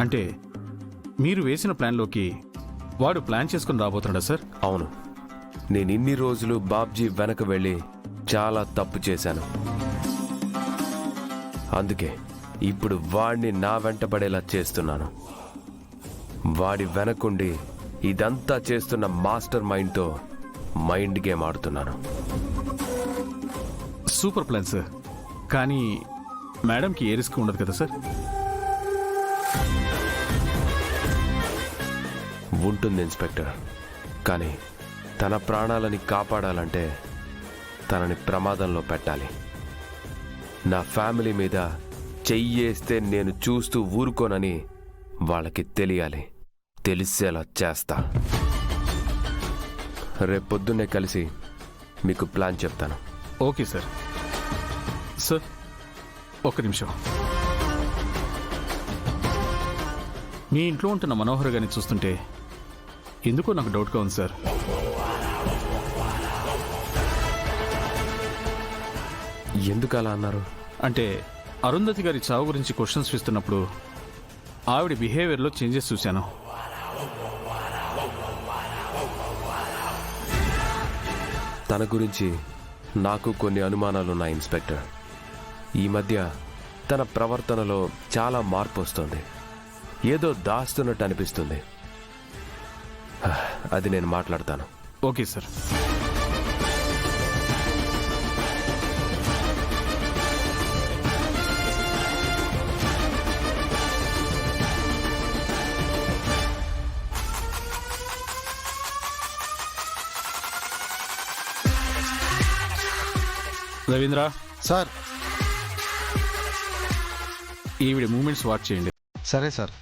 అంటే మీరు వేసిన ప్లాన్లోకి వాడు ప్లాన్ చేసుకుని రాబోతున్నాడా సార్? అవును, నేను ఇన్ని రోజులు బాబ్జీ వెనక వెళ్ళి చాలా తప్పు చేశాను. అందుకే ఇప్పుడు వాడిని నా వెంటబడేలా చేస్తున్నాను. వాడి వెనకుండి ఇదంతా చేస్తున్న మాస్టర్ మైండ్తో మైండ్ గేమ్ ఆడుతున్నాను. Super plan sir. కానీ మేడంకి ఏ రిస్క్ ఉండదు కదా సార్? ఉంటుంది ఇన్స్పెక్టర్, కానీ తన ప్రాణాలని కాపాడాలంటే తనని ప్రమాదంలో పెట్టాలి. నా ఫ్యామిలీ మీద చెయ్యేస్తే నేను చూస్తూ ఊరుకోనని వాళ్ళకి తెలియాలి. తెలిసేలా చేస్తా. రేపొద్దున్నే కలిసి మీకు ప్లాన్ చెప్తాను. Okay sir. సార్ ఒక్క నిమిషం. మీ ఇంట్లో ఉంటున్న మనోహర్ గారిని చూస్తుంటే ఎందుకో నాకు డౌట్గా ఉంది సార్. ఎందుకు అలా అన్నారు? అంటే అరుంధతి గారి చావు గురించి క్వశ్చన్స్ ఇస్తున్నప్పుడు ఆవిడ బిహేవియర్లో చేంజెస్ చూశాను. తన గురించి నాకు కొన్ని అనుమానాలున్నాయి ఇన్స్పెక్టర్. ఈ మధ్య తన ప్రవర్తనలో చాలా మార్పు వస్తుంది. ఏదో దాస్తున్నట్టు అనిపిస్తుంది. అది నేను మాట్లాడతాను. Okay sir. రవీంద్ర సార్. ఈవిడ మూమెంట్స్ వాచ్ చేయండి. సరే సార్.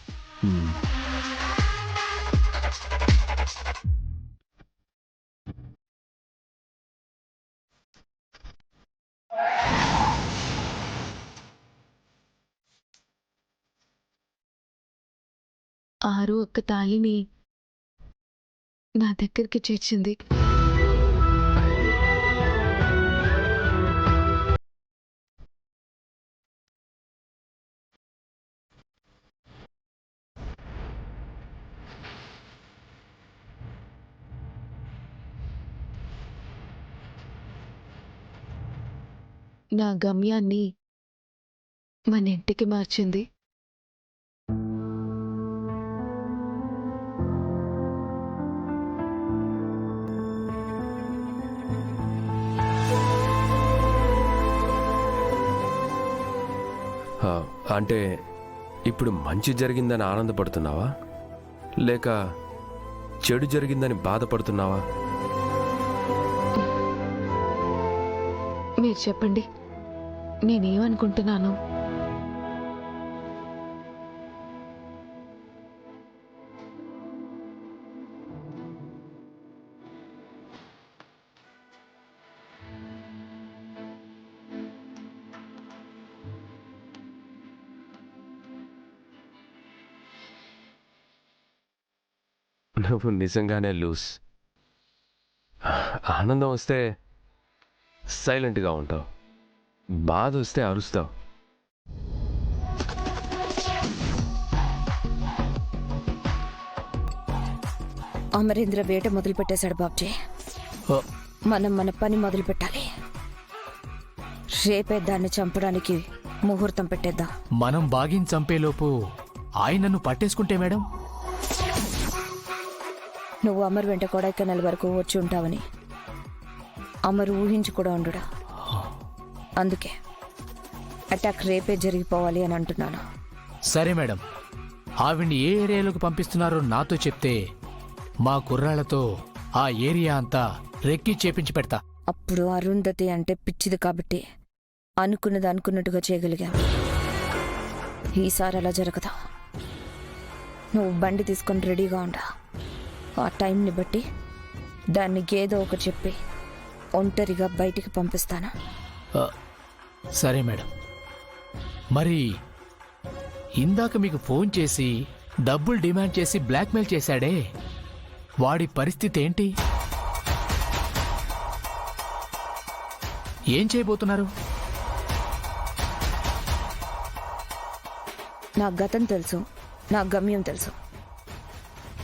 ఆరు ఒక్క తాళిని నా దగ్గరికి చేర్చింది. నా గమ్యాన్ని మన ఇంటికి మార్చింది. అంటే ఇప్పుడు మంచి జరిగిందని ఆనందపడుతున్నావా, లేక చెడు జరిగిందని బాధపడుతున్నావా? మీరు చెప్పండి, నేనేమనుకుంటున్నాను? నువ్వు నిజంగానే లూస్. ఆనందం వస్తే సైలెంట్గా ఉంటావు, బాధ వస్తే అరుస్తావు. అమరేంద్ర వేట మొదలు పెట్టేశాడు బాబ్జీ. మనం మన పని మొదలు పెట్టాలి. రేపే దాన్ని చంపడానికి ముహూర్తం పెట్టేద్దాం. మనం బాగిని చంపేలోపు ఆయనను పట్టేసుకుంటే మేడం, నువ్వు అమర్ వెంట కొడైకెనాల్ వరకు వచ్చి ఉంటావని అమరు ఊహించి కూడా ఉండడా. అందుకే అటాక్ రేపే జరిగిపోవాలి అని అంటున్నాను. సరే మేడం, ఆవిడ్ని ఏ ఏరియాలోకి పంపిస్తున్నారో నాతో చెప్తే మా కుర్రాళ్లతో ఆ ఏరియా అంతా రెక్కి చేపించి పెడతా. అప్పుడు అరుంధతి అంటే పిచ్చిది కాబట్టి అనుకున్నది అనుకున్నట్టుగా చేయగలిగాం. ఈసారి అలా జరగదా. నువ్వు బండి తీసుకొని రెడీగా ఉండా. ఆ టైంని బట్టి దాన్ని ఏదో ఒకటి చెప్పి ఒంటరిగా బయటికి పంపిస్తాను. సరే మేడం. మరి ఇందాక మీకు ఫోన్ చేసి డబ్బులు డిమాండ్ చేసి బ్లాక్మెయిల్ చేశాడే, వాడి పరిస్థితి ఏంటి? ఏం చేయబోతున్నారు? నా గతం తెలుసు, నా గమ్యం తెలుసు,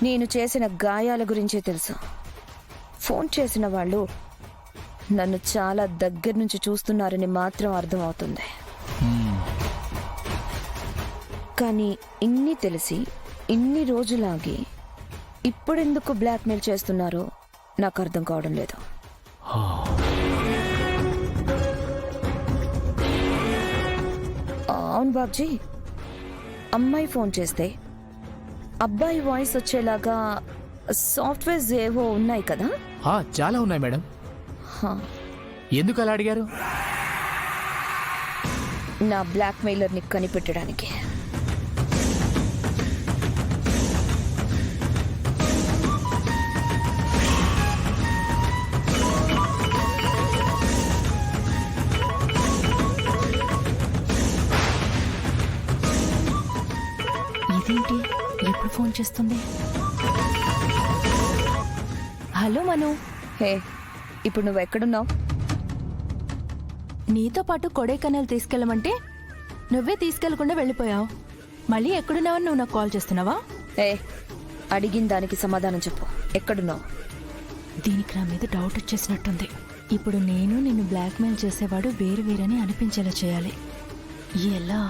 నేను చేసిన గాయాల గురించే తెలుసు. ఫోన్ చేసిన వాళ్ళు నన్ను చాలా దగ్గర నుంచి చూస్తున్నారని మాత్రం అర్థమవుతుంది. కానీ ఇన్ని తెలిసి ఇన్ని రోజులాగి ఇప్పుడెందుకు బ్లాక్మెయిల్ చేస్తున్నారో నాకు అర్థం కావడం లేదు. అవును బాబ్జీ, అమ్మాయి ఫోన్ చేస్తే అబ్బాయి వాయిస్ వచ్చేలాగా సాఫ్ట్వేర్స్ ఏవో ఉన్నాయి కదా? చాలా ఉన్నాయి మేడం. హా, ఎందుకు అలా అడిగారు? నా బ్లాక్మెయిలర్ని కనిపెట్టడానికి. ఇదేంటి ఎప్పుడు ఫోన్ చేస్తుంది? హలో మను, హే, ఇప్పుడు నువ్వు ఎక్కడున్నావు? నీతో పాటు కొడైకెనాల్ తీసుకెళ్ళమంటే నువ్వే తీసుకెళ్లకుండా వెళ్ళిపోయావు. మళ్ళీ ఎక్కడున్నావని నువ్వు నాకు కాల్ చేస్తున్నావా? ఏ, అడిగిన దానికి సమాధానం చెప్పు. ఎక్కడున్నావు? దీనికి నా మీద డౌట్ వచ్చేసినట్టుంది. ఇప్పుడు నేను నిన్ను బ్లాక్మెయిల్ చేసేవాడు వేరు వేరని అనిపించేలా చేయాలి. ఎలా?